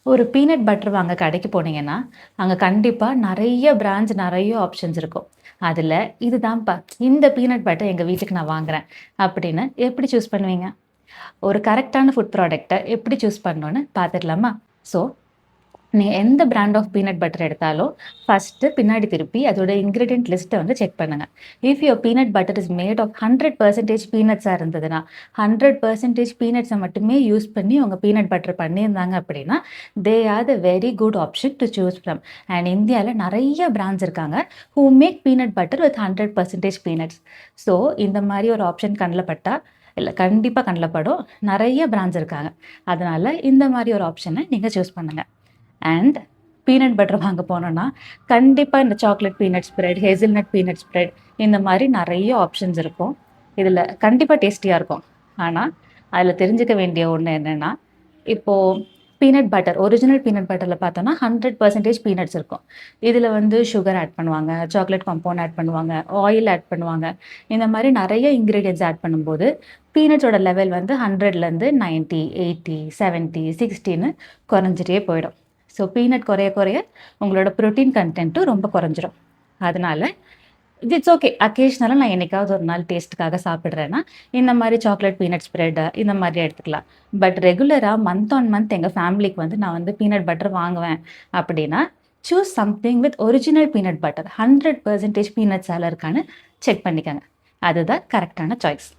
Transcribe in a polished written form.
ஒரு peanut butter வாங்க கடைக்கு போனீங்கன்னா, அங்க கண்டிப்பா நெறைய பிராண்ட்ஸ், நெறைய ஆப்ஷன்ஸ் இருக்கும். அதுல இதுதான்ப்பா, இந்த பீனட் பட்டர் எங்க வீட்டுக்கு நான் வாங்குறேன் அப்படின்னு எப்படி சூஸ் பண்ணுவீங்க? ஒரு கரெக்ட்டான ஃபுட் ப்ராடக்ட்ட எப்படி சூஸ் பண்ணணும்னு பார்த்துடலாமா? ஸோ, நீங்க எந்த பிராண்ட் ஆஃப் பீனட் பட்டர் எடுத்தாலும், ஃபர்ஸ்ட்டு பின்னாடி திருப்பி அதோட இன்கிரீடியன்ட் லிஸ்ட்ட வந்து செக் பண்ணுங்க. If your peanut butter is made of 100% பீனட்ஸா இருந்ததுன்னா, 100% பீனட்ஸ மட்டுமே யூஸ் பண்ணி உங்க பீனட் பட்டர் பண்ணியிருந்தாங்க அப்படின்னா, they are the very good option to choose from. And இந்தியால நெறைய பிராண்ட்ஸ் இருக்காங்க, who make peanut butter with 100% peanuts. So, இந்த மாரி ஒரு ஆப்ஷன் கண்ல பட்டா, இல்ல கண்டிப்பா கண்ல படும். நெறைய பிராண்ட்ஸ் இருக்காங்க. அதனால இந்த மாரி ஒரு ஆப்ஷன நீங்க சூஸ் பண்ணுங்க. அண்ட் பீனட் பட்டர் வாங்க போனோம்னா, கண்டிப்பா இந்த chocolate peanut spread, hazelnut peanut spread இந்த மாரி நெறைய ஆப்ஷன்ஸ் இருக்கும். இதுல கண்டிப்பா டேஸ்டியா இருக்கும். ஆனா, அதுல தெரிஞ்சுக்க வேண்டிய ஒண்ணு என்னன்னா, இப்போ பீனட் பட்டர், ஒரிஜினல் பீனட் பட்டர்ல பார்த்தோம்னா 100% பீனட்ஸ் இருக்கும். இதுல வந்து சுகர் ஆட் பண்ணுவாங்க, சாக்லேட் காம்பவுண்ட் ஆட் பண்ணுவாங்க, ஆயில் ஆட் பண்ணுவாங்க. இந்த மாரி நெறைய இன்கிரீடியன்ட்ஸ் ஆட் பண்ணும்போது, பீனட்ஸோட லெவல் வந்து 100லேருந்து 90, 80, 70, 60ன்னு குறைஞ்சிட்டே போயிடும். ஸோ பீனட் குறைய குறைய உங்களோட புரோட்டீன் கன்டென்ட்டும் ரொம்ப குறைஞ்சிரும். அதனால இட்ஸ் ஓகே. அக்கேஷனலா நான் என்னைக்காவது ஒரு நாள் டேஸ்ட்டுக்காக சாப்பிடுறேன்னா, இந்த மாரி சாக்லேட் பீனட் ஸ்ப்ரெட் இந்த மாரி எடுத்துக்கலாம். பட் ரெகுலரா மந்த் ஆன் மந்த் எங்க ஃபேமிலிக்கு வந்து நான் வந்து பீனட் பட்டர் வாங்குவேன் அப்படின்னா, choose something with original peanut butter. 100% பீனட்ஸால இருக்கான்னு செக் பண்ணிக்கங்க. அதுதான் கரெக்ட்டான சாய்ஸ்.